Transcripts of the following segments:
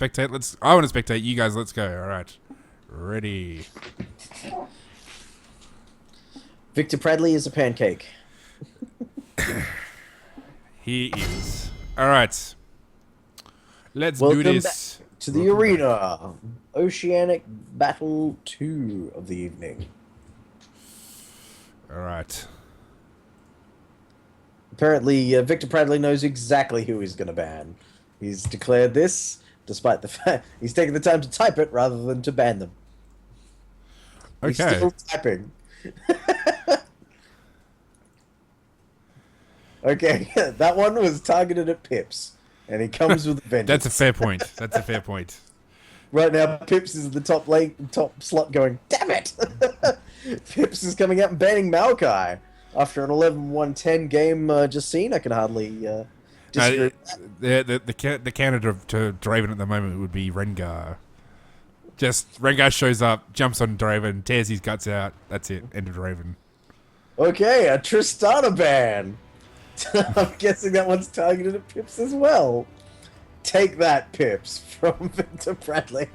spectate? I want to spectate. You guys, let's go. All right. Ready. Victor Bradley is a pancake. He is. All right. Let's do Welcome this. back to the arena. Oceanic Battle 2 of the evening. All right. Apparently, Victor Bradley knows exactly who he's going to ban. He's declared this, despite the fact he's taking the time to type it rather than to ban them. He's Okay. still typing. Okay, that one was targeted at Pips, and he comes with a vengeance. That's a fair point. That's a fair point. Right now, Pips is the top slot going, damn it! Pips is coming out and banning Maokai. After an 11-1-10 game just seen, I can hardly disagree. The counter to Draven at the moment would be Rengar. Just Rengar shows up, jumps on Draven, tears his guts out. That's it. End of Draven. Okay, a Tristana ban. I'm guessing that one's targeted at Pips as well. Take that, Pips, from Victor Bradley.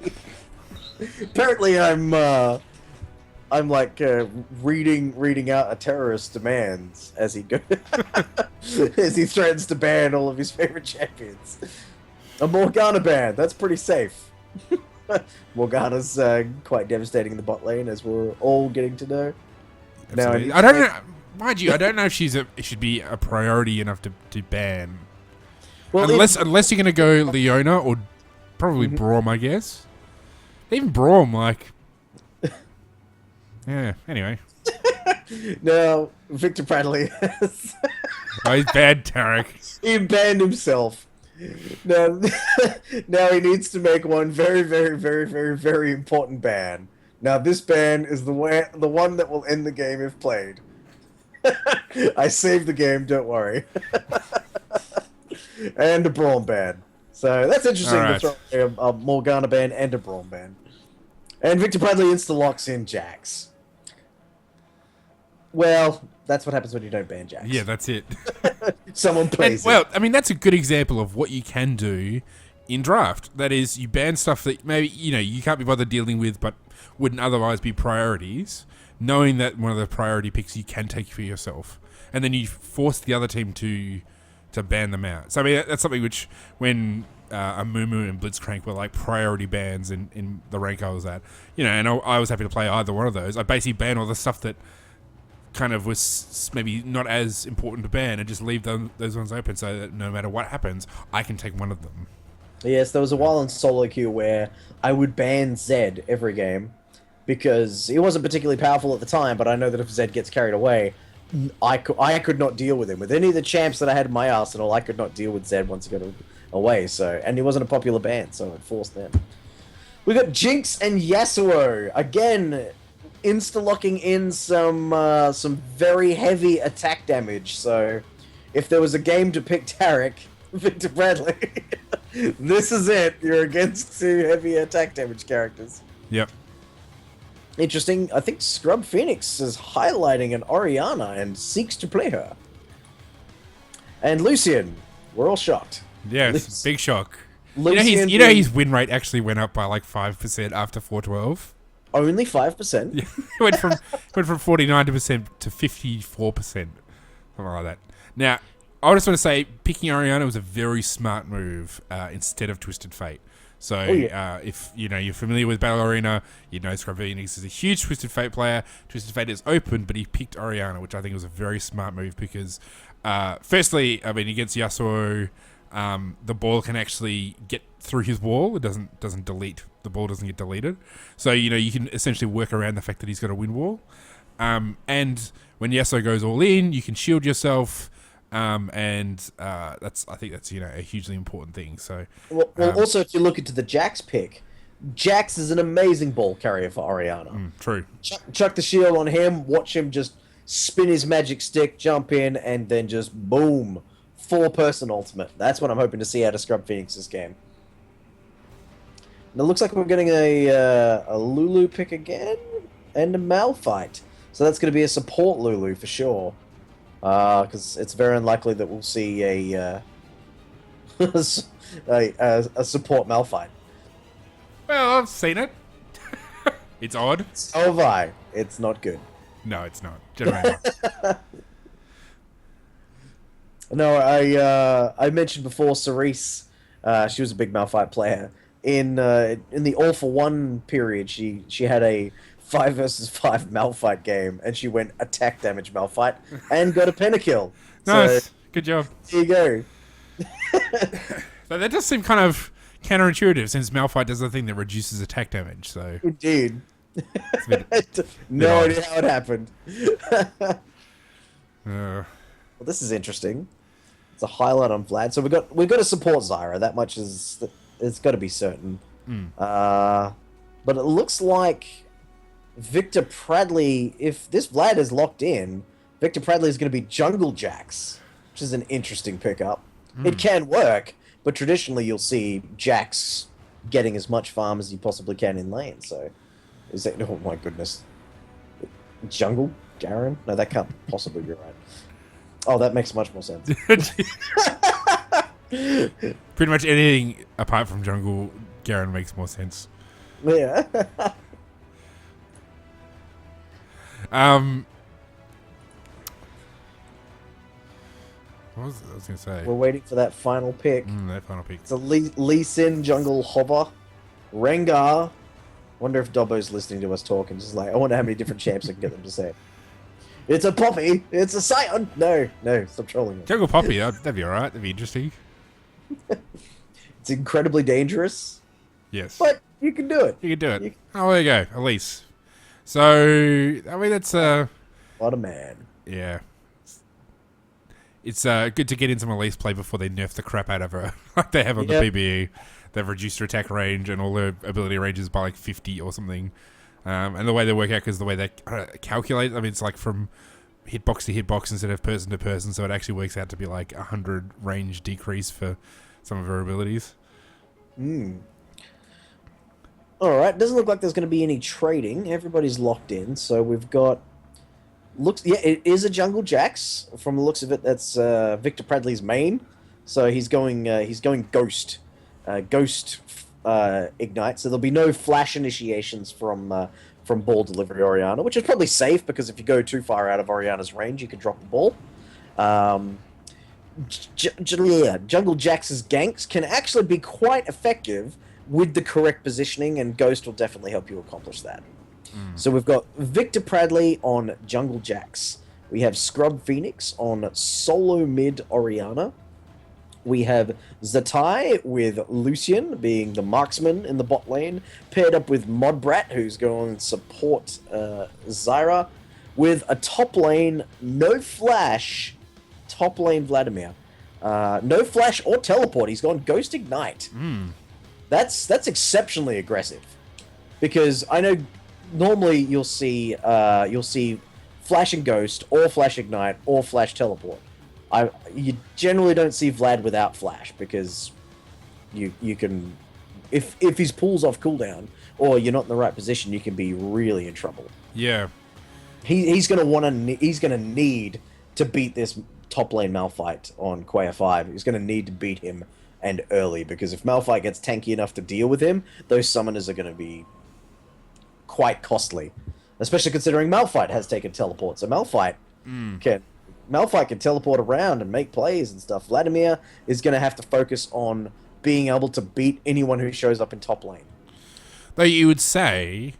Apparently, I'm like reading out a terrorist demands as he goes, as he threatens to ban all of his favorite champions. A Morgana ban. That's pretty safe. Morgana's quite devastating in the bot lane, as we're all getting to know. Now, I don't know. Mind you, I don't know if she should be a priority enough to ban. Well, unless you're going to go Leona or probably Braum, I guess. Even Braum, like... Yeah, anyway. Now, Victor Bradley has... Oh, he's banned Tarek. He banned himself. Now, now he needs to make one very, very, very, very, very important ban. Now, this ban is the one that will end the game if played. I saved the game, don't worry. And a Braum ban. So that's interesting to throw a Morgana ban and a Braum ban. And Victor Bradley insta-locks in Jax. Well, that's what happens when you don't ban Jax. Yeah, that's it. Someone plays Well, I mean, that's a good example of what you can do in draft. That is, you ban stuff that maybe, you can't be bothered dealing with, but wouldn't otherwise be priorities, knowing that one of the priority picks you can take for yourself. And then you force the other team to ban them out. So, I mean, that's something which, when Amumu and Blitzcrank were like priority bans in the rank I was at, and I was happy to play either one of those. I basically ban all the stuff that kind of was maybe not as important to ban and just leave those ones open so that no matter what happens, I can take one of them. Yes, there was a while in solo queue where I would ban Zed every game because he wasn't particularly powerful at the time, but I know that if Zed gets carried away, I could not deal with him. With any of the champs that I had in my arsenal, I could not deal with Zed once he got away. So, and he wasn't a popular ban, so it forced them. We got Jinx and Yasuo again, insta-locking in some very heavy attack damage. So, if there was a game to pick Tarek, Victor Bradley, this is it. You're against two heavy attack damage characters. Yep. Interesting. I think Scrub Phoenix is highlighting an Orianna and seeks to play her. And Lucian, we're all shocked. Yeah, it's a big shock. Lucian His win rate actually went up by like 5% after 412. Only 5%? Yeah, it went from 49% to 54%, something like that. Now, I just want to say, picking Orianna was a very smart move instead of Twisted Fate. So, if you're familiar with Battle Arena, Scrub Phoenix is a huge Twisted Fate player. Twisted Fate is open, but he picked Orianna, which I think was a very smart move because, firstly, I mean, against Yasuo, the ball can actually get through his wall. It doesn't delete. The ball doesn't get deleted. So, you can essentially work around the fact that he's got a win wall. And when Yasuo goes all in, you can shield yourself. I think that's a hugely important thing. So, also if you look into the Jax pick, Jax is an amazing ball carrier for Orianna. True. Chuck the shield on him, watch him just spin his magic stick, jump in, and then just boom, 4-person ultimate. That's what I'm hoping to see out of Scrub Phoenix this game. And it looks like we're getting a Lulu pick again and a Malphite. So that's going to be a support Lulu for sure. Because it's very unlikely that we'll see a support Malphite. Well, I've seen it. It's odd. So have I. It's not good. No, it's not. Generally not. No, I mentioned before Cerise. She was a big Malphite player. In the All for One period, she had a 5 versus 5 Malphite game, and she went attack damage Malphite and got a pentakill. Nice. So, Good job. there you go. So that does seem kind of counterintuitive, since Malphite does the thing that reduces attack damage. So Indeed. it's a bit, No odd. idea how it happened. uh, Well, this is interesting. It's a highlight on Vlad. So we've got to support Zyra. That much is it's got to be certain. But it looks like Victor Pradley, if this Vlad is locked in, Victor Pradley is going to be Jungle Jax, which is an interesting pickup. It can work, but traditionally you'll see Jax getting as much farm as you possibly can in lane. So, is that? Oh my goodness, Jungle Garen? No, that can't possibly be right. Oh, that makes much more sense. pretty much anything apart from Jungle Garen makes more sense. Yeah. What was I was gonna say? We're waiting for that final pick. That final pick. It's a Lee Sin Jungle Hover. Rengar. Wonder if Dobbo's listening to us talk and just like, I wonder how many different champs I can get them to say. It's a Poppy! It's a Scion! No, stop trolling me. Jungle Poppy, that'd be alright. That'd be interesting. It's incredibly dangerous, Yes. but you can do it. You can do it. You- Oh, there you go. Elise. So, I mean, that's, What a man. yeah. It's good to get in some Elise play before they nerf the crap out of her, like they have on Yep. the PBE. They've reduced her attack range and all her ability ranges by like 50 or something. And the way they work out is the way they calculate. I mean, it's like from hitbox to hitbox instead of person to person, so it actually works out to be like 100 range decrease for some of her abilities. Alright, doesn't look like there's going to be any trading. Everybody's locked in, so we've got... Yeah, it is a Jungle Jax. From the looks of it, that's Victor Pradley's main. So he's going Ghost. Ghost Ignite. So there'll be no flash initiations from ball delivery Orianna, which is probably safe, because if you go too far out of Orianna's range, you can drop the ball. Jungle Jax's ganks can actually be quite effective with the correct positioning, and Ghost will definitely help you accomplish that. So we've got Victor Pradley on Jungle Jax. We have Scrub Phoenix on solo mid Orianna. We have Zatai with Lucian being the marksman in the bot lane, paired up with Modbrat, who's going to support Zyra, with a top lane, no flash, top lane Vladimir. No flash or teleport. He's gone Ghost Ignite. That's exceptionally aggressive, because I know normally you'll see Flash and Ghost, or Flash Ignite, or Flash Teleport. You generally don't see Vlad without Flash, because you can, if his pulls off cooldown or you're not in the right position, you can be really in trouble. Yeah. He's gonna need to beat this top lane Malphite on Quaya 5. He's gonna need to beat him, and early, because if Malphite gets tanky enough to deal with him, those summoners are gonna be quite costly, especially considering Malphite has taken teleport. So Malphite can teleport around and make plays and stuff. Vladimir is going to have to focus on being able to beat anyone who shows up in top lane. Though you would say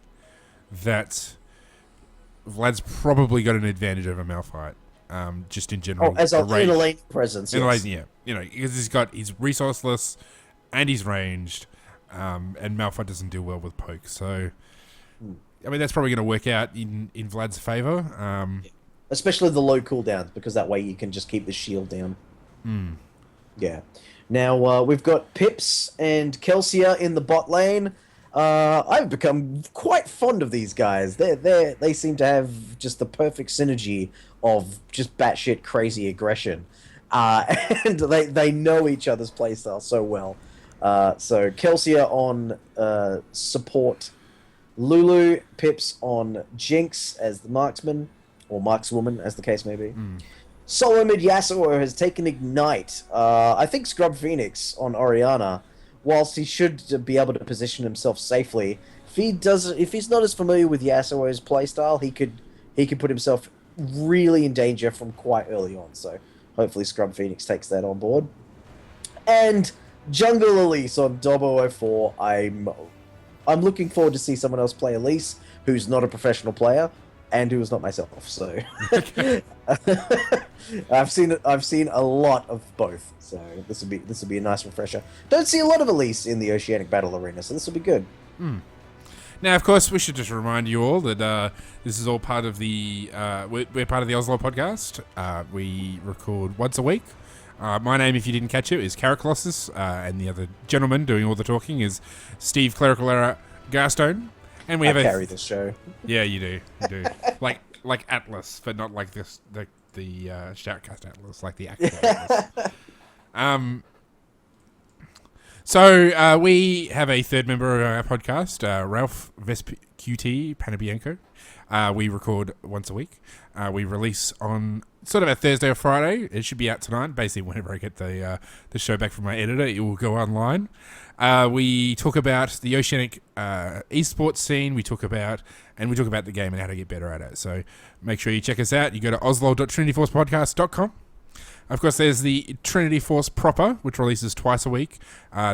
that Vlad's probably got an advantage over Malphite, just in general. As a range. lane presence, In a yes. lane, yeah. You know, because he's resourceless and he's ranged, and Malphite doesn't do well with poke. So, I mean, that's probably going to work out in Vlad's favor. Especially the low cooldowns, because that way you can just keep the shield down. Yeah. Now, we've got Pips and Kelsia in the bot lane. I've become quite fond of these guys. They seem to have just the perfect synergy of just batshit crazy aggression. And they know each other's playstyle so well. So Kelsia on support Lulu, Pips on Jinx as the marksman, or markswoman, as the case may be. Solo mid Yasuo has taken Ignite. I think Scrub Phoenix on Orianna whilst he should be able to position himself safely, if he's not as familiar with Yasuo's playstyle, he could put himself really in danger from quite early on. So hopefully Scrub Phoenix takes that on board. And Jungle Elise on Dobbo 04. I'm looking forward to see someone else play Elise who's not a professional player and who is not myself. So I've seen a lot of both. So this will be a nice refresher. Don't see a lot of Elise in the Oceanic Battle Arena, so this will be good. Now, of course, we should just remind you all that this is all part of the we're part of the Oslo podcast. We record once a week. My name, if you didn't catch it, is Caraclossus, and the other gentleman doing all the talking is Steve Clerical Error Garstone. And we have carry this show. Yeah, you do. You do. like Atlas, but not like this the Shoutcast Atlas, like the actual Atlas. So we have a third member of our podcast, Ralph Vespucci Panabianco. We record once a week. We release on sort of a Thursday or Friday. It should be out tonight. Basically, whenever I get the show back from my editor, it will go online. We talk about the Oceanic esports scene. We talk about the game and how to get better at it. So make sure you check us out. You go to oslo.trinityforcepodcast.com. Of course, there's the Trinity Force proper, which releases twice a week.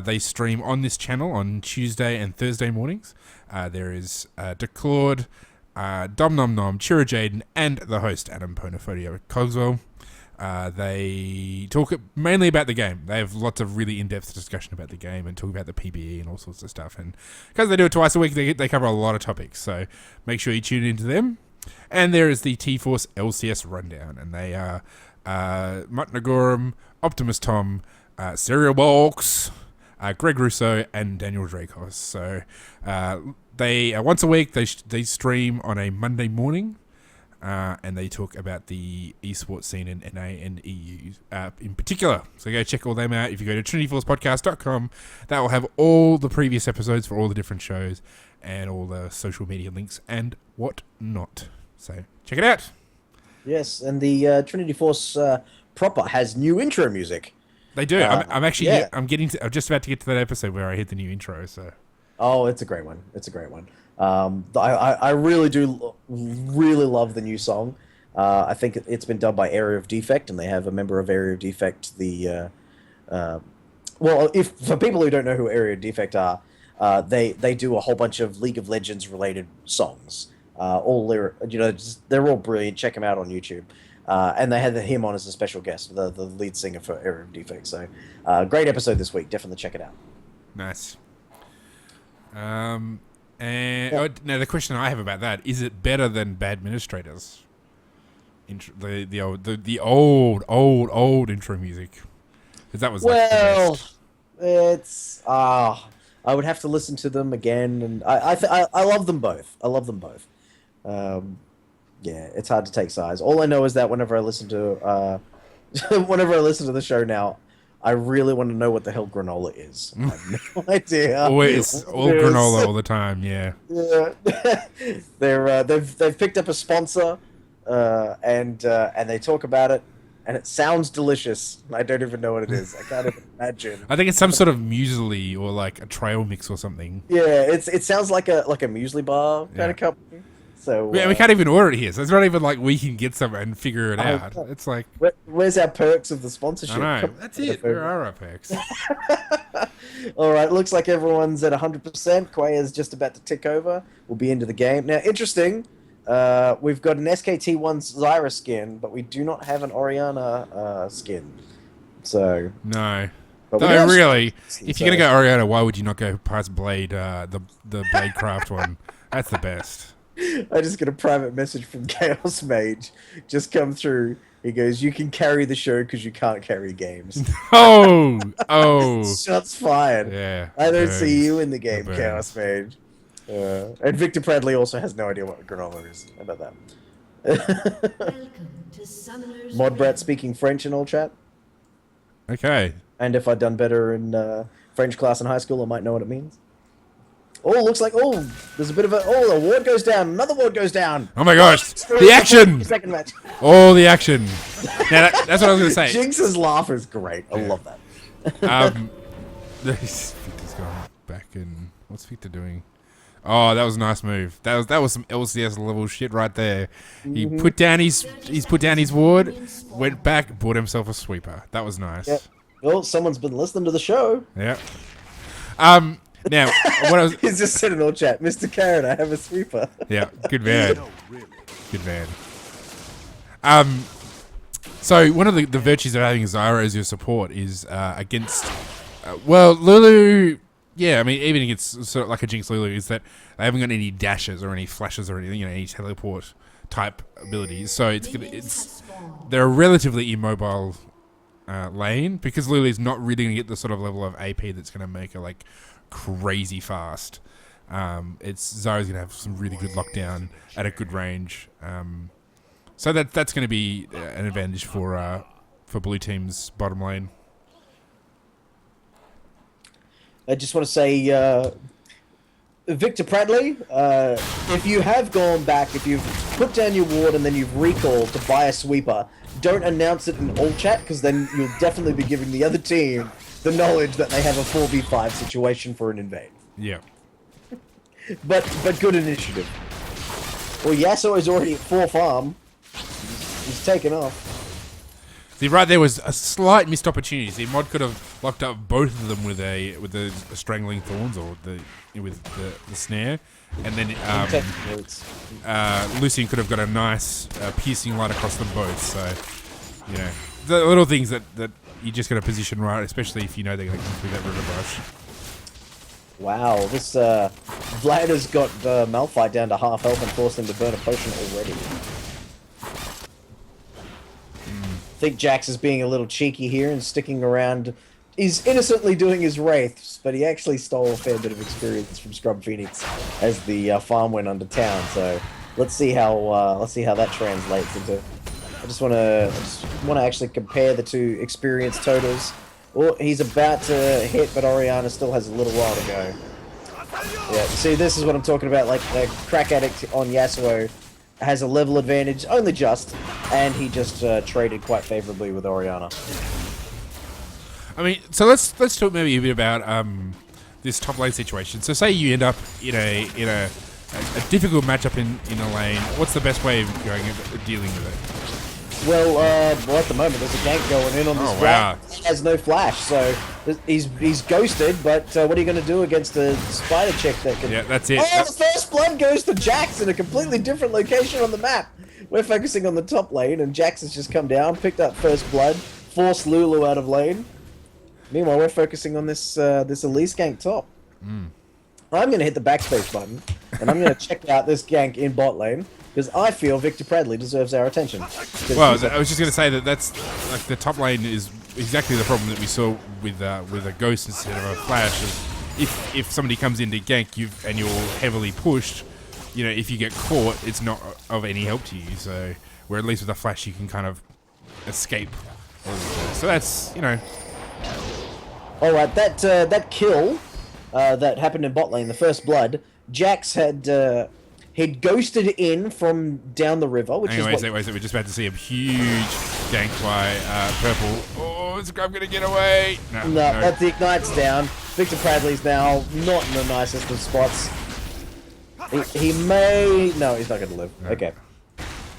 They stream on this channel on Tuesday and Thursday mornings. There is Declawed, Dom Nom Nom, Chira Jaden, and the host, Adam Ponafodio Cogswell. They talk mainly about the game. They have lots of really in-depth discussion about the game and talk about the PBE and all sorts of stuff. And because they do it twice a week, they cover a lot of topics. So make sure you tune into them. And there is the T-Force LCS rundown. And they are Mutt Nagorum, Optimus Tom, Serial Box, Greg Russo, and Daniel Dracos. So they once a week they stream on a Monday morning, and they talk about the esports scene in NA and EU in particular. So go check all them out. If you go to trinityforcepodcast.com, that will have all the previous episodes for all the different shows and all the social media links and whatnot. So check it out. Yes, and the Trinity Force proper has new intro music. They do. I'm actually I'm just about to get to that episode where I hit the new intro. So. Oh, it's a great one. It's a great one. I really do really love the new song. I think it's been done by Area of Defect, and they have a member of Area of Defect. If for people who don't know who Area of Defect are, they do a whole bunch of League of Legends related songs. They're all brilliant. Check them out on YouTube. And they had him on as a special guest, the lead singer for Area of Defect. So, great episode this week. Definitely check it out. Nice. Now the question I have about that is: it better than Bad Administrators? The old intro music, because that was the best. It's I would have to listen to them again, and I love them both. I love them both. Yeah, it's hard to take sides. All I know is that whenever I listen to the show now, I really want to know what the hell granola is. I have no idea. Always all granola all the time. Yeah. Yeah. They've picked up a sponsor, and they talk about it, and it sounds delicious. I don't even know what it is. I can't even imagine. I think it's some sort of muesli or like a trail mix or something. Yeah, it sounds like a muesli bar kind of company. So we can't even order it here, so it's not even like we can get some and figure it out. It's like, where's our perks of the sponsorship? I know. That's it. Where are our perks? All right, looks like everyone's at 100%. Quaya's just about to tick over. We'll be into the game. Now, interesting, we've got an SKT1 Zyra skin, but we do not have an Oriana skin. So no. No, really. If you're going to go Oriana, why would you not go past Blade, the Bladecraft one? That's the best. I just got a private message from Chaos Mage just come through. He goes, "You can carry the show because you can't carry games." Oh. Shots fired. Yeah. I don't see you in the game, Chaos Mage. And Victor Bradley also has no idea what granola is. How about that? Modbrat speaking French in all chat. Okay. And if I'd done better in French class in high school, I might know what it means. Oh, looks like, there's a bit of the ward goes down. Another ward goes down. Oh my gosh. The action. Second match. Oh, the action. Now, that's what I was going to say. Jinx's laugh is great. I love that. back and what's Victor doing? Oh, that was a nice move. That was some LCS level shit right there. He put down his ward, went back, bought himself a sweeper. That was nice. Yep. Well, someone's been listening to the show. Yeah. Now what I was He's just said in all chat, Mr. Karen, I have a sweeper. Yeah, good man. Good man. So one of the virtues of having Zyra as your support is against Lulu. Yeah, I mean, even against sort of like a Jinx Lulu, is that they haven't got any dashes or any flashes or anything, any teleport type abilities. So they're a relatively immobile lane because Lulu's not really going to get the sort of level of AP that's going to make her like crazy fast. Zyra's going to have some really good lockdown at a good range. So that's going to be an advantage for blue team's bottom lane. I just want to say, Victor Pradley, if you have gone back, if you've put down your ward and then you've recalled to buy a sweeper, don't announce it in all chat, because then you'll definitely be giving the other team the knowledge that they have a 4v5 situation for an invade. Yeah. But good initiative. Well, Yasuo is already at 4 farm. He's taken off. See, right there was a slight missed opportunity. See, Mod could have locked up both of them with the strangling thorns or with the snare, and then Lucian could have got a nice piercing light across them both. So, you know, the little things that you just got to position right, especially if you know they're going to come through that river brush. Wow, this Vlad has got Malphite down to half health and forced him to burn a potion already. I think Jax is being a little cheeky here and sticking around. He's innocently doing his wraiths, but he actually stole a fair bit of experience from Scrub Phoenix as the farm went under town. So let's see how that translates into. I just want to actually compare the two experience totals. Oh, he's about to hit, but Orianna still has a little while to go. Yeah, see, this is what I'm talking about. Like the crack addict on Yasuo has a level advantage, only just, and he just traded quite favorably with Orianna. I mean, so let's talk maybe a bit about this top lane situation. So say you end up in a difficult matchup in a lane. What's the best way of dealing with it? Well, at the moment there's a gank going in on this round. He has no flash, so he's ghosted. But what are you going to do against a spider chick that can? Yeah, that's it. Oh, the first blood goes to Jax in a completely different location on the map. We're focusing on the top lane, and Jax has just come down, picked up first blood, forced Lulu out of lane. Meanwhile, we're focusing on this Elise gank top. I'm going to hit the backspace button, and I'm going to check out this gank in bot lane. Because I feel Victor Pradley deserves our attention. Well, I was just going to say that's like the top lane is exactly the problem that we saw with a ghost instead of a flash. If somebody comes in to gank you and you're heavily pushed, you know, if you get caught, it's not of any help to you. So where at least with a flash you can kind of escape. So that's, you know. All right, that kill that happened in bot lane, the first blood. Jax had. He'd ghosted in from down the river, which is what... Wait, we're just about to see a huge gank by Purple. Oh, is Scrub going to get away? No, that's the Ignite's down. Victor Pradley's now not in the nicest of spots. He may... No, he's not going to live. No. Okay.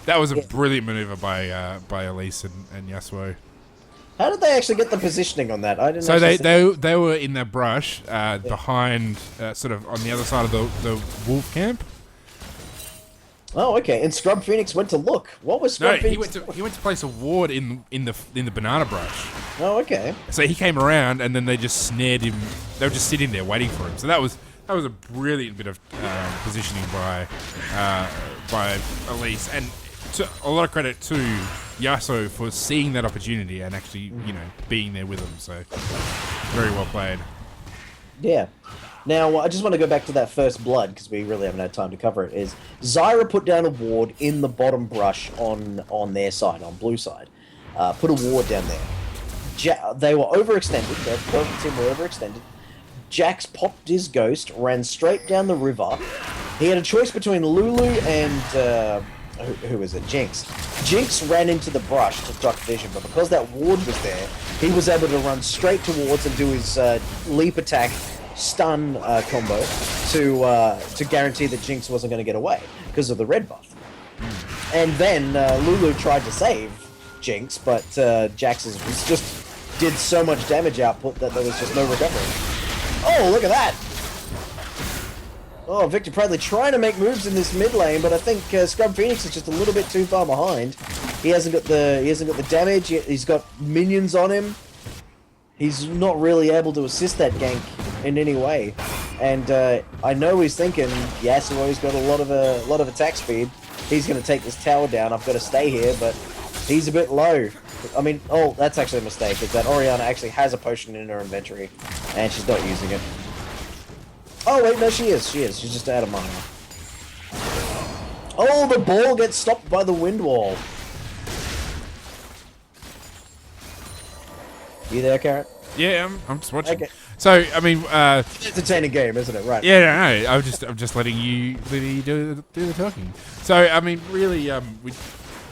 That was a brilliant maneuver by Elise and Yasuo. How did they actually get the positioning on that? I didn't. So they were in the brush behind, sort of on the other side of the wolf camp. Oh, okay. And Scrub Phoenix went to look. What was Scrub Phoenix? He went to place a ward in the banana brush. Oh, okay. So he came around, and then they just snared him. They were just sitting there waiting for him. So that was a brilliant bit of positioning by Elise, and a lot of credit to Yasuo for seeing that opportunity and actually, you know, being there with him. So very well played. Yeah. Now, I just want to go back to that first blood, because we really haven't had time to cover it, is Zyra put down a ward in the bottom brush on their side, on blue side. Put a ward down there. They were overextended. Their opponent team were overextended. Jax popped his ghost, ran straight down the river. He had a choice between Lulu and... who is it? Jinx. Jinx ran into the brush to duck vision, but because that ward was there, he was able to run straight towards and do his leap attack stun combo to guarantee that Jinx wasn't going to get away because of the red buff. And then Lulu tried to save Jinx, but Jax's was just did so much damage output that there was just no recovery. Oh, look at that! Oh, Victor Bradley trying to make moves in this mid lane, but I think Scrub Phoenix is just a little bit too far behind. He hasn't got the damage. He's got minions on him. He's not really able to assist that gank in any way. And I know he's thinking, Yasuo's got a lot of attack speed. He's going to take this tower down. I've got to stay here, but he's a bit low. I mean, oh, that's actually a mistake, is that Orianna actually has a potion in her inventory, and she's not using it. Oh, wait, no, she is. She's just out of mana. Oh, the ball gets stopped by the wind wall. You there, Carrot? Yeah, I'm just watching. Okay. So, I mean, Entertaining game, isn't it? Right. yeah, no, I'm just letting you do the talking. So, I mean, really,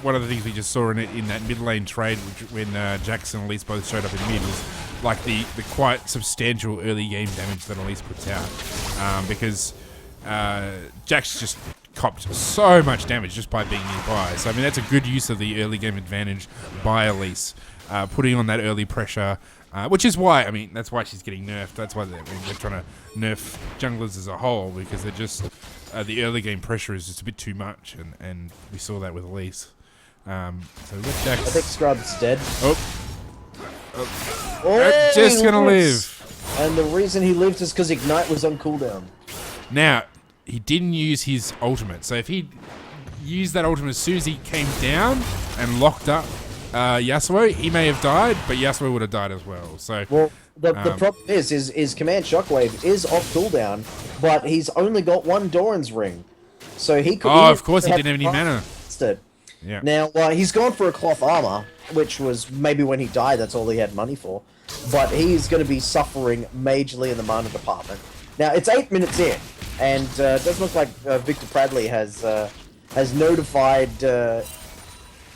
one of the things we just saw in that mid lane trade, when Jackson and Elise both showed up in mid, was like the quite substantial early game damage that Elise puts out, because Jax just copped so much damage just by being nearby. So I mean, that's a good use of the early game advantage by Elise, putting on that early pressure, which is why, I mean, that's why she's getting nerfed. That's why they're trying to nerf junglers as a whole, because they're just the early game pressure is just a bit too much, and we saw that with Elise. So with Jax, I think Scrub's dead. Oh, just gonna live. And the reason he lived is because Ignite was on cooldown. Now, he didn't use his ultimate. So if he used that ultimate as soon as he came down and locked up Yasuo, he may have died, but Yasuo would have died as well. So, well, the problem is Command Shockwave is off cooldown, but he's only got one Doran's ring. So he could... Oh, of course, he didn't have any mana. Yeah. Now, he's gone for a cloth armor, which was maybe when he died, that's all he had money for. But he's going to be suffering majorly in the mana department. Now, it's 8 minutes in, and it doesn't look like Victor Bradley has notified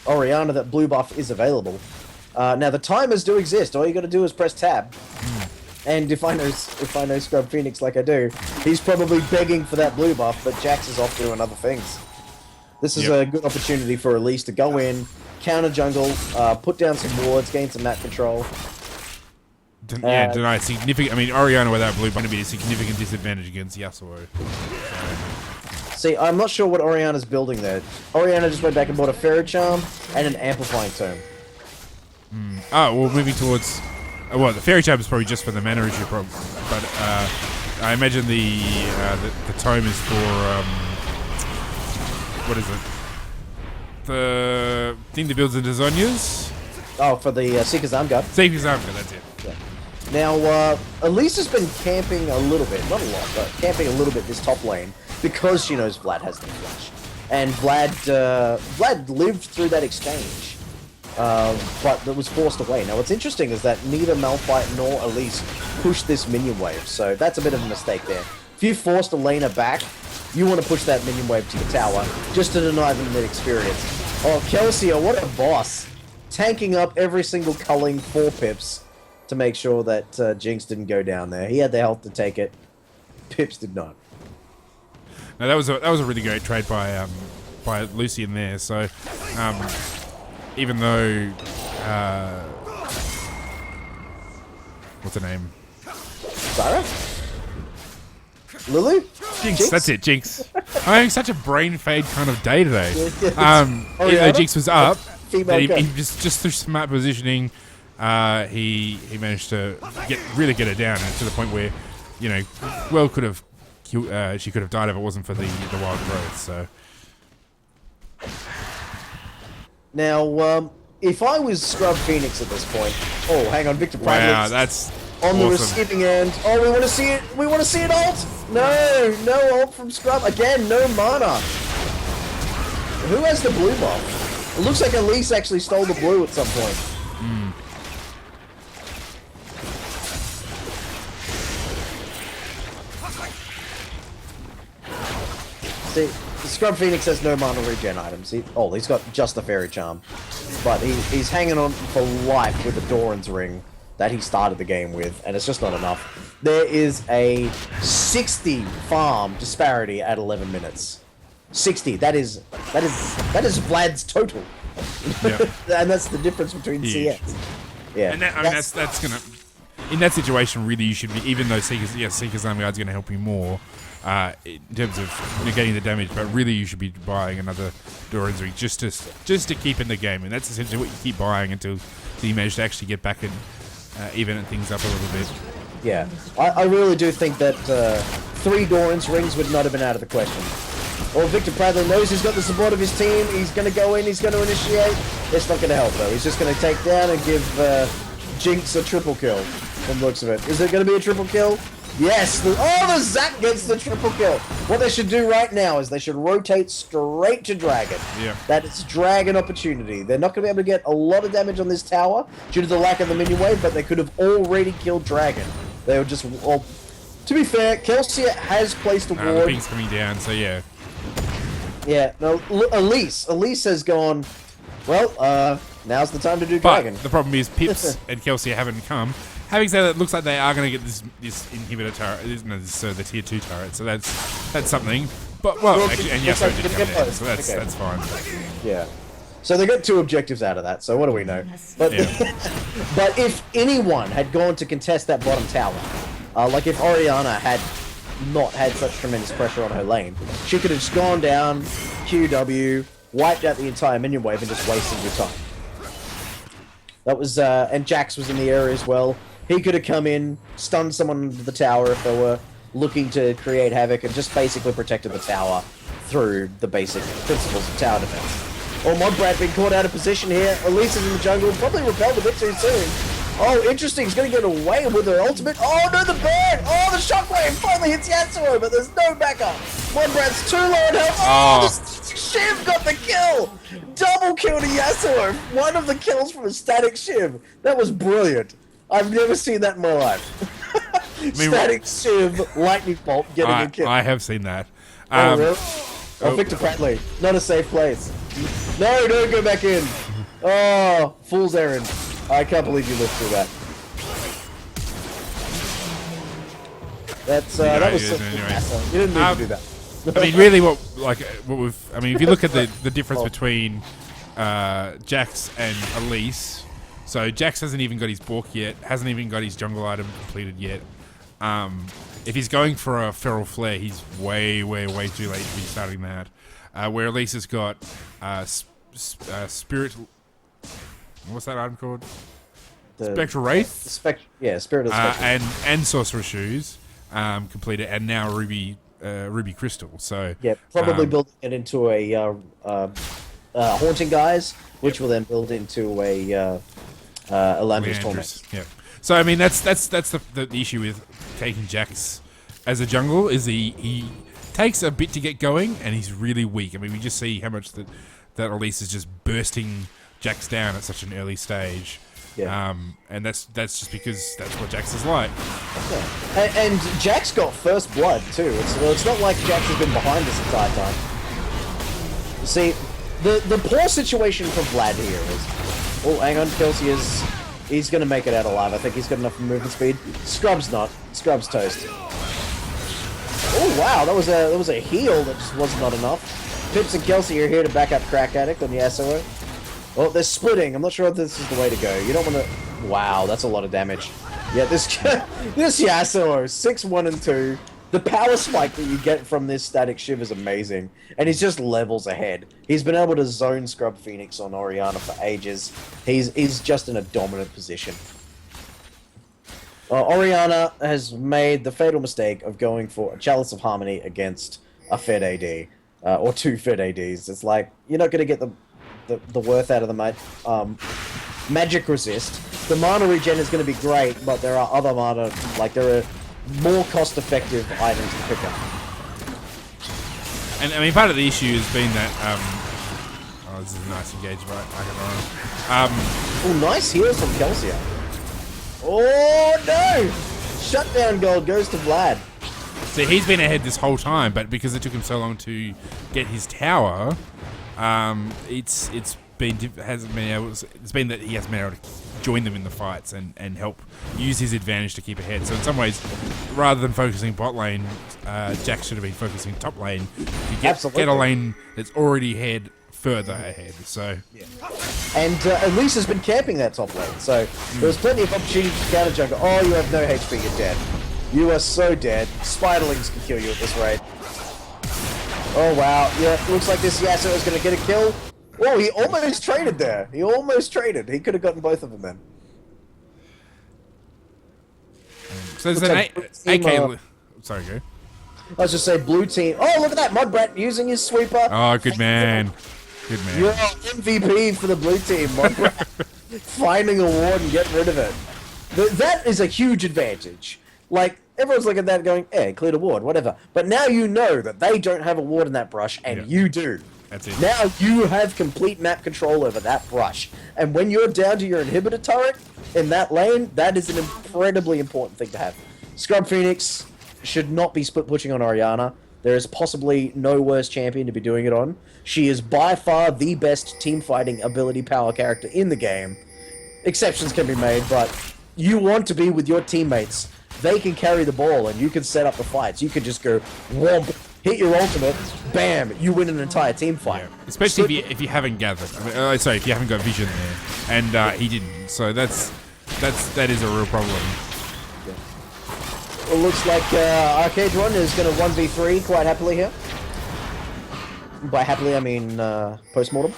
Orianna that blue buff is available. Now, the timers do exist. All you got to do is press tab. And if I know Scrub Phoenix like I do, he's probably begging for that blue buff, but Jax is off doing other things. This is a good opportunity for Elise to go in, counter jungle, put down some wards, gain some map control. Deny significant. I mean, Orianna without blue going to be a significant disadvantage against Yasuo. See, I'm not sure what Orianna's building there. Orianna just went back and bought a Fairy Charm and an Amplifying Tome. Oh, well, moving towards... well, the Fairy Charm is probably just for the mana issue problem, but I imagine the Tome is for... what is it? The thing that builds the Dazonias? Oh, for the Seeker's Armguard. Seeker's Armguard, that's it. Yeah. Now, Elise has been camping a little bit, not a lot, but camping a little bit this top lane because she knows Vlad has the flash. And Vlad lived through that exchange, but it was forced away. Now, what's interesting is that neither Malphite nor Elise pushed this minion wave, so that's a bit of a mistake there. If you forced a laner back, you want to push that minion wave to your tower, just to deny them that experience. Oh, Kelsier, what a boss. Tanking up every single culling 4 pips to make sure that Jinx didn't go down there. He had the health to take it. Pips did not. No, that was a really great trade by Lucian there. So, even though... what's her name? Zara? Lulu? Jinx, that's it, Jinx. I'm having such a brain fade kind of day today. Even though Jinx was up, he just through smart positioning, he managed to really get her down, and to the point where, you know, she could have died if it wasn't for the wild growth. So now, if I was Scrub Phoenix at this point, oh, hang on, Victor Bradley. Wow, that's on awesome. The receiving end. Oh, we want to see it. We want to see it ult. No ult from Scrub again. No mana. Who has the blue buff? It looks like Elise actually stole the blue at some point. See, Scrub Phoenix has no mana regen items. He's got just the Fairy Charm. But he's hanging on for life with the Doran's Ring. that he started the game with, and it's just not enough. There is a 60 farm disparity at 11 minutes. 60. That is Vlad's total. Yeah. And that's the difference between CS. Yeah. And that's gonna. In that situation, really, you should be. Even though Seeker's Armor Guard's gonna help you more in terms of negating the damage, but really, you should be buying another Doran's Ring just to keep in the game, and that's essentially what you keep buying until you manage to actually get back and even things up a little bit. Yeah, I really do think that 3 Doran's Rings would not have been out of the question. Or Victor Pradley knows he's got the support of his team. He's going to go in. He's going to initiate. It's not going to help, though. He's just going to take down and give Jinx a triple kill from the looks of it. Is it going to be a triple kill? Yes. The Zap gets the triple kill. What they should do right now is they should rotate straight to Dragon. Yeah. That is Dragon opportunity. They're not going to be able to get a lot of damage on this tower due to the lack of the minion wave, but they could have already killed Dragon. They were just... Well, to be fair, Kelsier has placed a ward. The ping's coming down, so yeah. Yeah, no, Elise has gone, well, now's the time to do But Dragon. the problem is Pips and Kelsey haven't come. Having said that, it looks like they are going to get this inhibitor turret, the tier 2 turret, so that's something. But, actually, and Yasuo did come down, so that's fine. Yeah. So they got 2 objectives out of that, so what do we know? But, but if anyone had gone to contest that bottom tower, like if Orianna had not had such tremendous pressure on her lane, she could have just gone down, QW, wiped out the entire minion wave and just wasted your time. That was, and Jax was in the area as well. He could have come in, stunned someone into the tower if they were looking to create havoc, and just basically protected the tower through the basic principles of tower defense. Oh, Modbrad being caught out of position here. Elise is in the jungle, probably repelled a bit too soon. Oh, interesting. He's going to get away with her ultimate. Oh, no, the burn. Oh, the shockwave finally hits Yasuo, but there's no backup. Modbrad's too low on health. Oh, the Shiv got the kill. Double kill to Yasuo. One of the kills from a static Shiv. That was brilliant. I've never seen that in my life. Static Shiv, lightning bolt, getting a kill. I have seen that. Oh, really? Oh, Victor Pradley. Not a safe place. No, don't go back in. Oh, fool's errand. I can't believe you lived through that. That's that was anyway. You didn't need to do that. I mean, really, if you look at the difference between Jax and Elise, so Jax hasn't even got his Bork yet, hasn't even got his jungle item completed yet. If he's going for a Feral Flare, he's way too late to be starting that. Where Elise has got Spirit. What's that item called? Spectral Wraith? Spirit of Spectral. And Sorcerer Shoes completed, and now Ruby Crystal. So yeah, probably building it into a Haunting Guise, which will then build into a Elandril's Torment. Yeah. So I mean, that's the issue with taking Jax as a jungle is he takes a bit to get going, and he's really weak. I mean, we just see how much that Elise is just bursting Jax down at such an early stage. Yeah. And that's just because that's what Jax is like. Yeah. And Jax got first blood too. It's not like Jax has been behind this entire time. See, the poor situation for Vlad here is... Oh, hang on, Kelsey he's going to make it out alive. I think he's got enough movement speed. Scrub's not. Scrub's toast. Oh, wow, that was a heal that just was not enough. Pips and Kelsey are here to back up Crack Addict on Yasuo. Oh, they're splitting. I'm not sure if this is the way to go. You don't want to... Wow, that's a lot of damage. Yeah, this Yasuo, 6, 1, and 2. The power spike that you get from this Static Shiv is amazing. And he's just levels ahead. He's been able to zone Scrub Phoenix on Orianna for ages. He's just in a dominant position. Orianna has made the fatal mistake of going for a Chalice of Harmony against a Fed AD. Or 2 Fed ADs. It's like, you're not going to get the worth out of the magic resist. The mana regen is going to be great, but there are other mana, like there are more cost-effective items to pick up. And I mean, part of the issue has been that oh, this is a nice engage, right? Oh, nice heals from Kelsier. Oh no! Shutdown gold goes to Vlad. So he's been ahead this whole time, but because it took him so long to get his tower, it's hasn't been able. It's been that he hasn't been able to join them in the fights and help use his advantage to keep ahead. So in some ways, rather than focusing bot lane, Jack should have been focusing top lane to get a lane that's already further ahead. So and Lisa's been camping that top lane, so there was plenty of opportunity to counter jungle. Oh, you have no HP, you're dead. You are so dead. Spiderlings can kill you at this rate. Oh wow, yeah, looks like this Yasuo is going to get a kill. Oh, he almost traded there. He almost traded. He could have gotten both of them then. So there's an AK... Sorry, go. Let's just say blue team. Oh, look at that. Modbrat using his sweeper. Oh, good man. Good man. You're MVP for the blue team, Modbrat. Finding a ward and getting rid of it. That is a huge advantage. Like, everyone's looking at that going, cleared a ward, whatever. But now you know that they don't have a ward in that brush, and you do. That's it. Now you have complete map control over that brush. And when you're down to your inhibitor turret in that lane, that is an incredibly important thing to have. Scrub Phoenix should not be split pushing on Orianna. There is possibly no worse champion to be doing it on. She is by far the best team fighting ability power character in the game. Exceptions can be made, but you want to be with your teammates. They can carry the ball and you can set up the fights. You can just go whomp, hit your ultimate, bam, you win an entire team fight. Yeah. Especially if you haven't gathered. I mean, sorry, if you haven't got vision there, and he didn't. So that is a real problem. Yeah. It looks like Arcade One is going to 1v3 quite happily here. By happily, I mean post-mortem.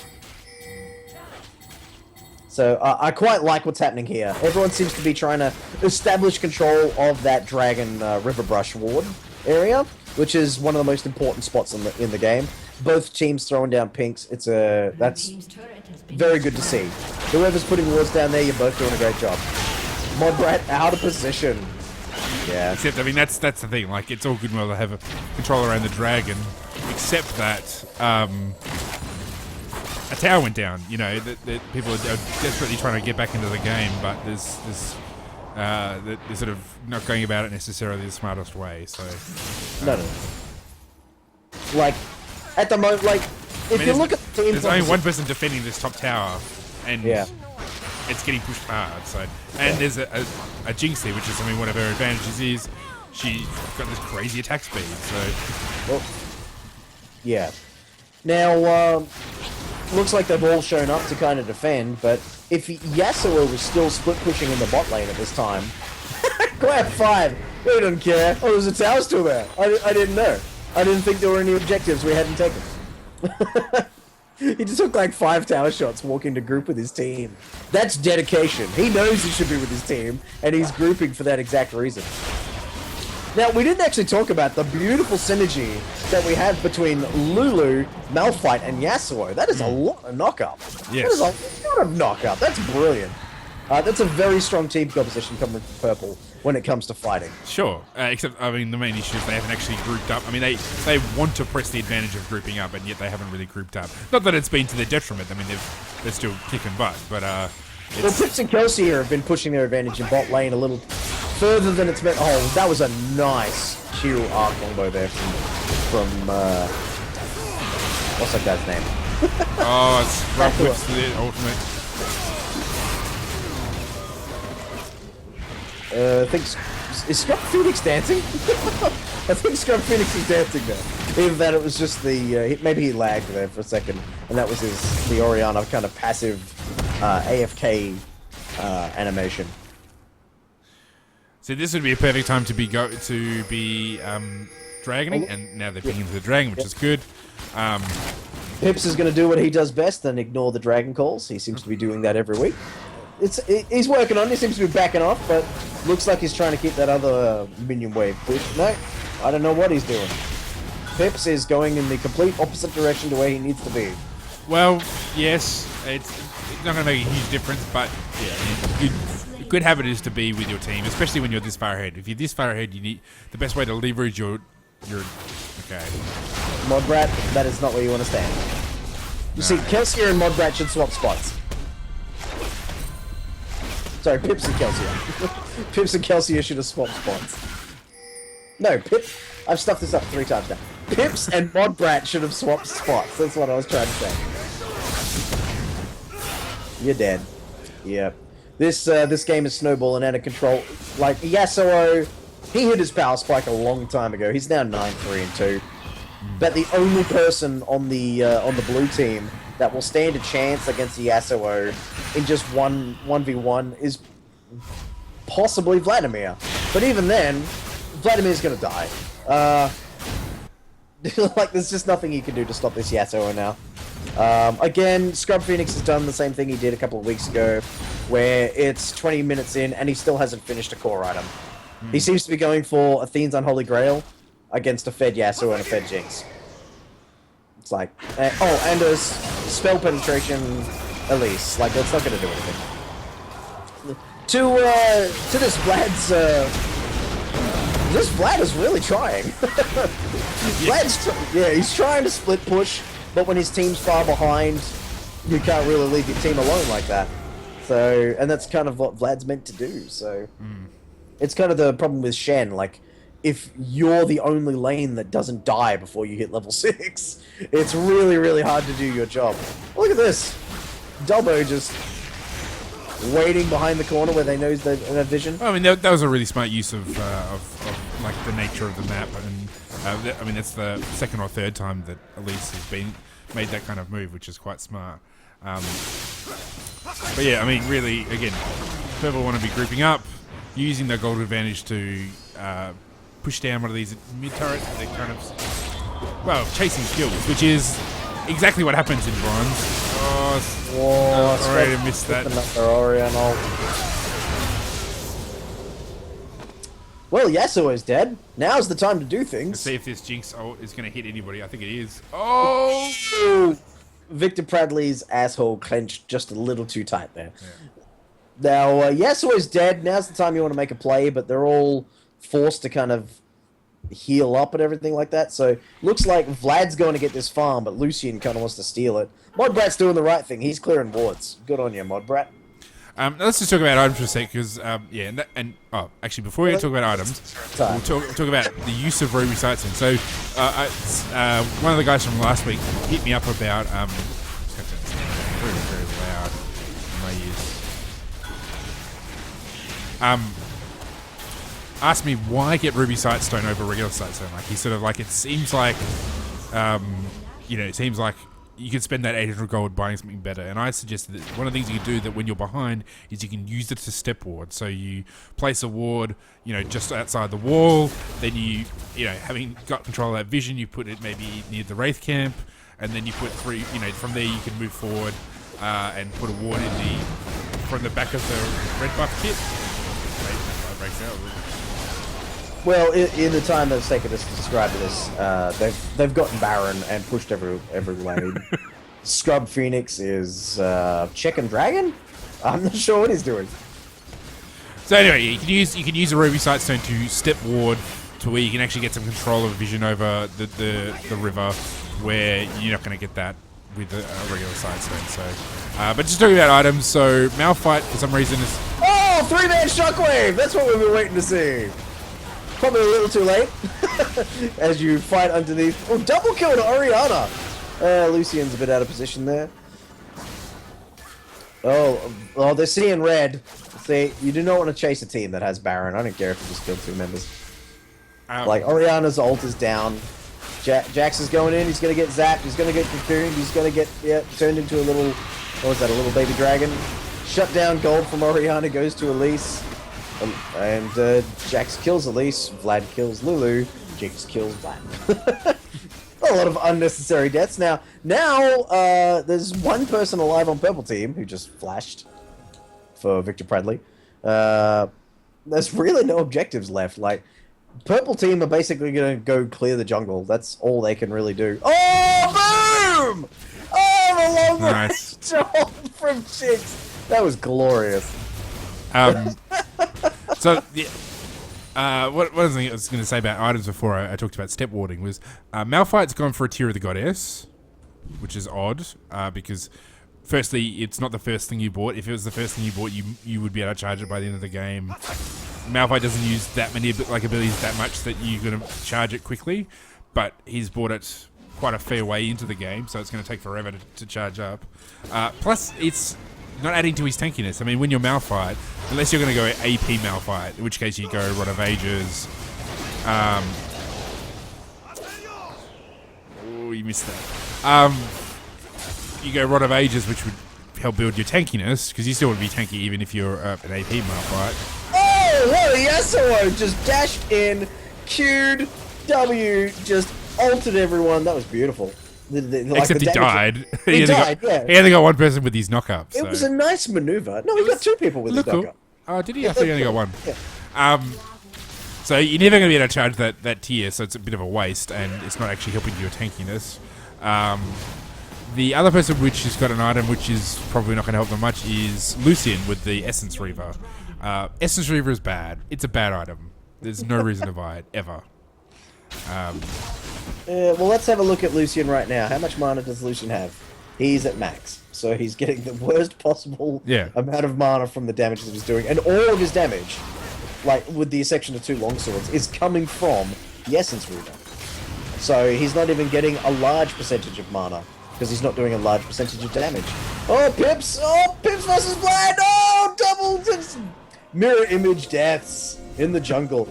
So I quite like what's happening here. Everyone seems to be trying to establish control of that Dragon River Brush ward area, which is one of the most important spots in the game. Both teams throwing down pinks. That's very good to see. Whoever's putting wards down there, you're both doing a great job. Modbrat out of position. Yeah. Except, I mean, that's the thing. Like, it's all good and well to have a control around the dragon, except that a tower went down. You know, that people are desperately trying to get back into the game, but they're sort of not going about it necessarily the smartest way. So no. Like at the moment, like if you look at the teams, there's only one person defending this top tower, and yeah. It's getting pushed hard. So, and there's a Jinx here, which is, I mean, one of her advantages is she's got this crazy attack speed. So, well, yeah. Now, looks like they've all shown up to kind of defend, but if Yasuo was still split pushing in the bot lane at this time, Clap 5, we don't care. Oh, there's a tower still there. I didn't know. I didn't think there were any objectives we hadn't taken. He just took like 5 tower shots walking to group with his team. That's dedication. He knows he should be with his team, and he's grouping for that exact reason. Now, we didn't actually talk about the beautiful synergy that we have between Lulu, Malphite, and Yasuo. That is a lot of knock-up. Yes. That is a lot of knock-up. That's brilliant. That's a very strong team composition coming from Purple when it comes to fighting. Sure, except, I mean, the main issue is they haven't actually grouped up. I mean, they want to press the advantage of grouping up, and yet they haven't really grouped up. Not that it's been to their detriment. I mean, they're still kicking butt, but well, Pips and Kelsey here have been pushing their advantage in bot lane a little further than it's meant. Oh, that was a nice Q R combo there from what's that guy's name? Oh, it's Rough Whips the ultimate. I think is Scrub Phoenix dancing? I think Scrub Phoenix is dancing there. Either that, it was just the maybe he lagged there for a second, and that was the Orianna kind of passive AFK animation. So this would be a perfect time to be dragoning, and now they're picking the dragon, which is good. Pips is going to do what he does best and ignore the dragon calls. He seems to be doing that every week. He's working on it. He seems to be backing off, but looks like he's trying to keep that other minion wave pushed. No, I don't know what he's doing. Pips is going in the complete opposite direction to where he needs to be. Well, yes, it's not going to make a huge difference, but yeah, a good habit is to be with your team, especially when you're this far ahead. If you're this far ahead, you need the best way to leverage your okay. Modbrat, that is not where you want to stand. You see, Kelsier and Modbrat should swap spots. Sorry, Pips and Kelsier. Pips and Kelsier should have swapped spots. No, I've stuffed this up 3 times now. Pips and Modbrat should have swapped spots. That's what I was trying to say. You're dead. Yep. This game is snowballing out of control. Like Yasuo, he hit his power spike a long time ago. He's now 9-3-2. But the only person on the blue team that will stand a chance against the Yasuo in just 1v1 is possibly Vladimir. But even then, Vladimir's gonna die. Like, there's just nothing you can do to stop this Yasuo now. Again, Scrub Phoenix has done the same thing he did a couple of weeks ago, where it's 20 minutes in and he still hasn't finished a core item. He seems to be going for Athene's Unholy Grail against a fed Yasuo and a fed Jinx. It's like, and a spell penetration Elise. Like, that's not going to do anything. To this Vlad's, this Vlad is really trying. He's trying to split push, but when his team's far behind, you can't really leave your team alone like that. So, and that's kind of what Vlad's meant to do, so... It's kind of the problem with Shen, like, if you're the only lane that doesn't die before you hit level 6, it's really, really hard to do your job. Look at this! Dubbo just waiting behind the corner where they know they have vision. I mean, that was a really smart use of like the nature of the map, and I mean that's the second or third time that Elise has made that kind of move, which is quite smart. But yeah, I mean, really, again, people want to be grouping up, using their gold advantage to push down one of these mid turrets. They're kind of, well, chasing kills, which is exactly what happens in bronze. Oh, sorry to miss that. Well, Yasuo is dead. Now's the time to do things. Let's see if this Jinx is going to hit anybody. I think it is. Oh! Victor Pradley's asshole clenched just a little too tight there. Yeah. Now, Yasuo is dead. Now's the time you want to make a play, but they're all forced to kind of heal up and everything like that. So, looks like Vlad's going to get this farm, but Lucian kind of wants to steal it. Modbrat's doing the right thing. He's clearing wards. Good on you, Modbrat. Let's just talk about items for a sec, because, actually, before we talk about items, we'll talk about the use of Ruby Sightseeing. So, one of the guys from last week hit me up about, very, very loud in my ears. Asked me why get Ruby Sightstone over regular Sightstone. Like, he sort of, like, it seems like, it seems like you could spend that 800 gold buying something better. And I suggested that one of the things you can do that when you're behind is you can use it to step ward. So you place a ward, just outside the wall. Then you having got control of that vision, you put it maybe near the Wraith camp. And then you put three, from there you can move forward and put a ward from the back of the red buff kit. Well, in the time that it's taken us to describe this, they've gotten Baron and pushed every lane. Scrub Phoenix is Chicken Dragon? I'm not sure what he's doing. So anyway, you can use a Ruby Sightstone to step ward to where you can actually get some control of vision over the river, where you're not going to get that with a regular Sightstone. So, but just talking about items, so Malphite for some reason is... Oh, 3-man Shockwave! That's what we've been waiting to see. Probably a little too late as you fight underneath. Oh, double kill to Orianna. Lucian's a bit out of position there. Oh, they're seeing red. See, you do not want to chase a team that has Baron. I don't care if you just killed 2 members. Like, Orianna's ult is down. Jax is going in. He's going to get zapped. He's going to get cocooned. He's going to get, turned into a little, what was that, a little baby dragon. Shut down gold from Orianna, goes to Elise. And Jax kills Elise, Vlad kills Lulu, Jinx kills Vlad. A lot of unnecessary deaths. Now, there's one person alive on Purple Team who just flashed for Victor Pradley. There's really no objectives left. Like, Purple Team are basically going to go clear the jungle. That's all they can really do. Oh, boom! Oh, the long range ult from Jinx. That was glorious. So, what was I was going to say about items before I talked about step warding was Malphite's gone for a Tear of the Goddess, which is odd because, firstly, it's not the first thing you bought. If it was the first thing you bought, you would be able to charge it by the end of the game. Malphite doesn't use that many abilities that much that you're going to charge it quickly, but he's bought it quite a fair way into the game, so it's going to take forever to charge up. Plus, it's not adding to his tankiness. I mean, when you're Malphite, unless you're going to go AP Malphite, in which case you go Rod of Ages. Oh, you missed that. You go Rod of Ages, which would help build your tankiness, because you still want to be tanky even if you're an AP Malphite. Oh, what a Yasuo! Just dashed in, Q'd, W, just altered everyone. That was beautiful. Except he died. He died, yeah. He only got one person with his knockup. It was a nice maneuver. No, he got two people with his knockup. Oh, did he? I thought he only got one. Yeah. So you're never going to be able to charge that tier, so it's a bit of a waste, and it's not actually helping your tankiness. The other person which has got an item which is probably not going to help them much is Lucian with the Essence Reaver. Essence Reaver is bad. It's a bad item. There's no reason to buy it, ever. Well, let's have a look at Lucian right now. How much mana does Lucian have? He's at max. So he's getting the worst possible amount of mana from the damage that he's doing. And all of his damage, like with the exception of 2 longswords, is coming from the Essence Reaver. So he's not even getting a large percentage of mana, because he's not doing a large percentage of damage. Oh, Pips! Oh, Pips versus Vlad! Oh, double mirror image deaths in the jungle.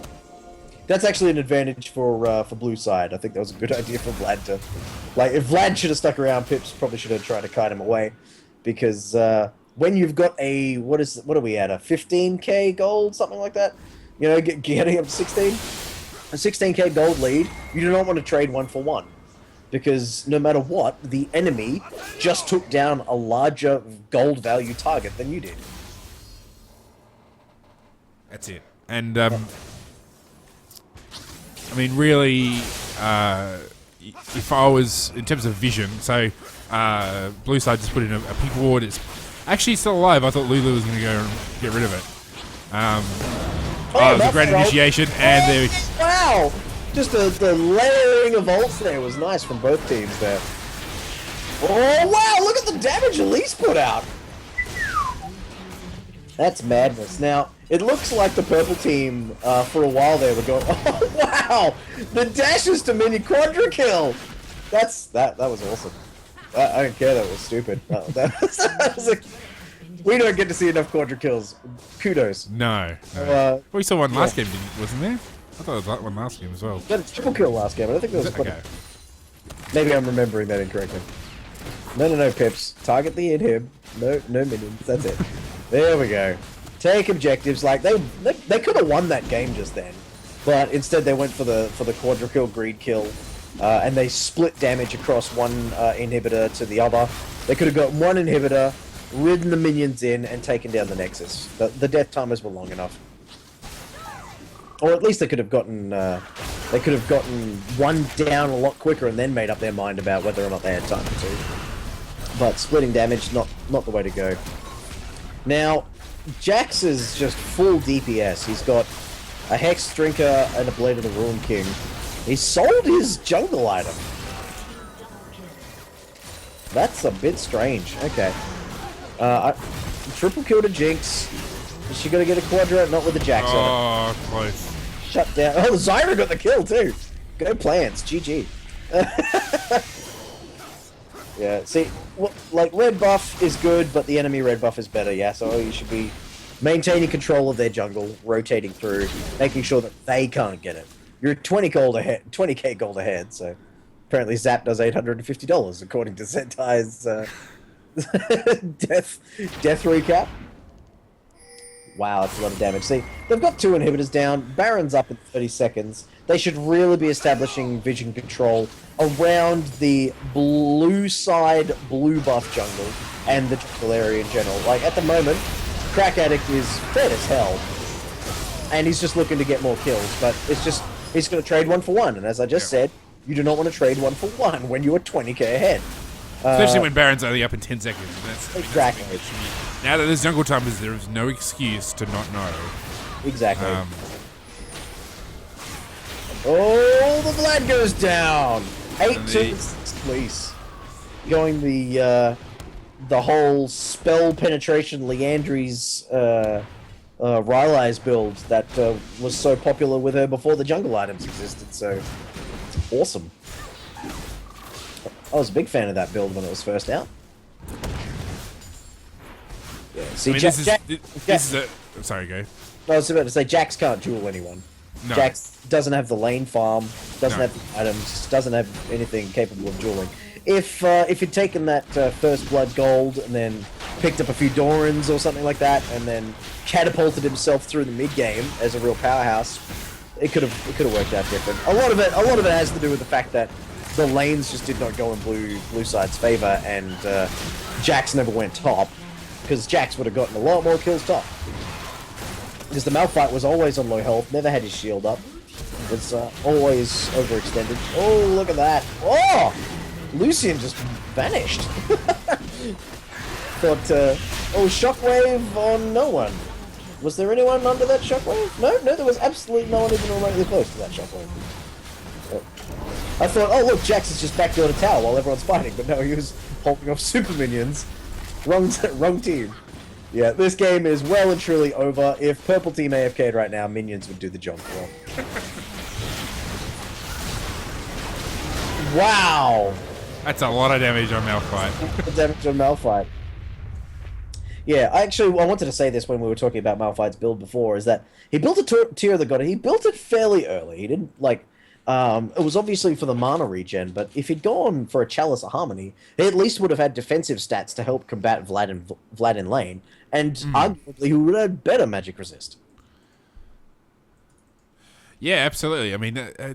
That's actually an advantage for blue side. I think that was a good idea for Vlad to... Like, if Vlad should have stuck around, Pips probably should have tried to kite him away. Because when you've got a... What are we at? A 15k gold? Something like that? You know, getting up to 16? A 16k gold lead, you do not want to trade 1 for 1. Because no matter what, the enemy just took down a larger gold value target than you did. That's it. And... I mean, really, if I was, in terms of vision, so blue side just put in a pink ward. It's actually still alive. I thought Lulu was going to go and get rid of it. It was a great initiation, and there. Wow! Just the layering of ults there was nice from both teams there. Oh wow! Look at the damage Elise put out. That's madness. Now, it looks like the purple team, for a while there, were going, oh, wow! The dashes to mini quadra kill! That was awesome. I don't care, that was stupid. That was we don't get to see enough quadra kills. Kudos. No. We saw one last game, wasn't there? I thought there was one last game as well. But it's triple kill last game, I don't think there was okay. Maybe I'm remembering that incorrectly. No, Pips. Target the inhib. No minions, that's it. There we go. Take objectives. Like they could have won that game just then, but instead they went for the quadra kill, greed kill, and they split damage across one inhibitor to the other. They could have got one inhibitor, ridden the minions in, and taken down the Nexus. The death timers were long enough, or at least they could have gotten one down a lot quicker and then made up their mind about whether or not they had time to. But splitting damage, not the way to go. Now, Jax is just full DPS. He's got a Hex Drinker and a Blade of the Ruin King. He sold his jungle item. That's a bit strange. Okay. Triple kill to Jinx. Is she gonna get a quadra? Not with the Jax on it. Oh, close. Shut down. Oh, Zyra got the kill too. Go plants. GG. Yeah, see, like, red buff is good, but the enemy red buff is better, yeah? So you should be maintaining control of their jungle, rotating through, making sure that they can't get it. You're 20k gold ahead, so apparently Zap does $850, according to Sentai's death recap. Wow, that's a lot of damage. See, they've got 2 inhibitors down, Baron's up in 30 seconds. They should really be establishing vision control around the blue side blue buff jungle and the jungle area in general. Like, at the moment, Crack Addict is fed as hell, and he's just looking to get more kills, but it's just, he's going to trade 1 for 1, and as I just said, you do not want to trade 1 for 1 when you are 20k ahead. Especially when Baron's only up in 10 seconds. Exactly. Now that there's jungle timers, there is no excuse to not know. Exactly. Oh, the Vlad goes down! 8-2, please. Going the whole spell penetration Leandri's Rylai's build that was so popular with her before the jungle items existed, so awesome. I was a big fan of that build when it was first out. See, I mean, this is a. I'm sorry, go. I was about to say Jax can't duel anyone. No. Jax doesn't have the lane farm, doesn't No. have the items, doesn't have anything capable of dueling. If he'd taken that first blood gold and then picked up a few Dorans or something like that, and then catapulted himself through the mid game as a real powerhouse, it could have worked out different. A lot of it has to do with the fact that the lanes just did not go in blue side's favor, and Jax never went top, because Jax would have gotten a lot more kills top. Because the Malphite was always on low health, never had his shield up, was always overextended. Oh, look at that! Oh, Lucian just vanished. Thought, oh, shockwave on no one. Was there anyone under that shockwave? No, there was absolutely no one even remotely close to that shockwave. I thought, oh look, Jax is just backdoor to tower while everyone's fighting, but no, he was holding off super minions. Wrong team. Yeah, this game is well and truly over. If purple team AFK'd right now, minions would do the job for them. Wow! That's a lot of damage on Malphite. Damage on Malphite. Yeah, I wanted to say this when we were talking about Malphite's build before, is that he built a Tear of the God. He built it fairly early. He didn't, it was obviously for the mana regen, but if he'd gone for a Chalice of Harmony, he at least would have had defensive stats to help combat Vlad in lane, and arguably he would have had better magic resist. Yeah, absolutely. I mean, I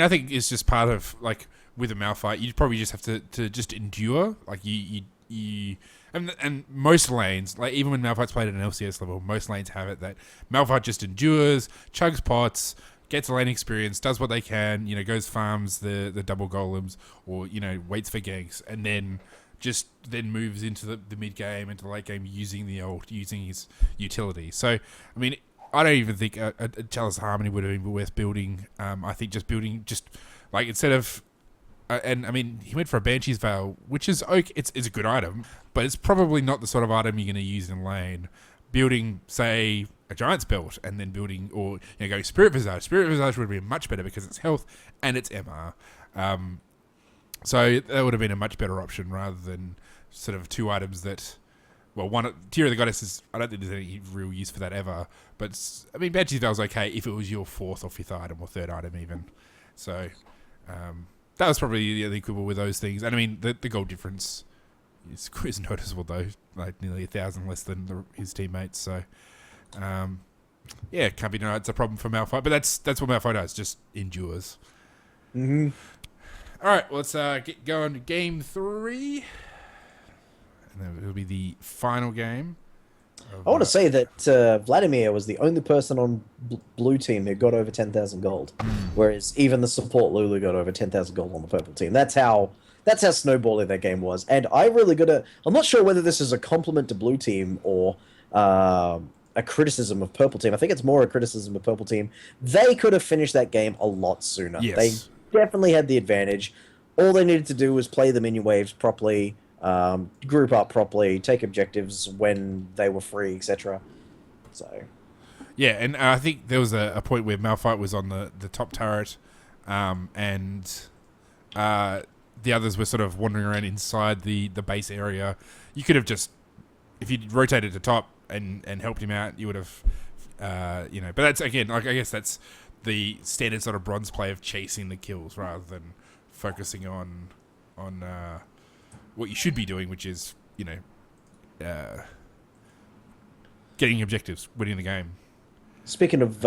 think it's just part of, like, with a Malphite, you'd probably just have to just endure. Like, and most lanes, like, even when Malphite's played at an LCS level, most lanes have it that Malphite just endures, chugs pots, gets lane experience, does what they can, goes farms the double golems, or, waits for ganks, and then moves into the mid game, into the late game, using his utility. So, I mean, I don't even think a Chalice of Harmony would have been worth building. I think just building, like, instead of, and I mean, he went for a Banshee's Veil, which is okay. It's a good item, but it's probably not the sort of item you're going to use in lane. Building, say, a Giant's Belt, and then building, or going Spirit Visage. Spirit Visage would be much better because it's health and it's MR. So that would have been a much better option rather than sort of two items that, well, one, Tear of the Goddess I don't think there's any real use for that ever. But I mean, Banshee's Veil's okay if it was your fourth or fifth item or third item even. So that was probably the equivalent with those things. And I mean, the gold difference is noticeable though, like nearly 1,000 less than his teammates. So yeah, can't be denied it's a problem for Malphite. But that's what Malphite does, just endures. Mm-hmm. All right, well, let's get going to game 3. And then it'll be the final game. I want to say that Vladimir was the only person on blue team who got over 10,000 gold, whereas even the support Lulu got over 10,000 gold on the purple team. That's how snowballing that game was. And I really I'm not sure whether this is a compliment to blue team or a criticism of purple team. I think it's more a criticism of purple team. They could have finished that game a lot sooner. Yes. They definitely had the advantage. All they needed to do was play the minion waves properly, group up properly, take objectives when they were free, etc. So, yeah, and I think there was a point where Malphite was on the top turret, and the others were sort of wandering around inside the base area. You could have just, if you'd rotated to top and helped him out, you would have, But that's, again, like, I guess that's the standard sort of bronze play of chasing the kills rather than focusing on what you should be doing, which is, getting objectives, winning the game. speaking of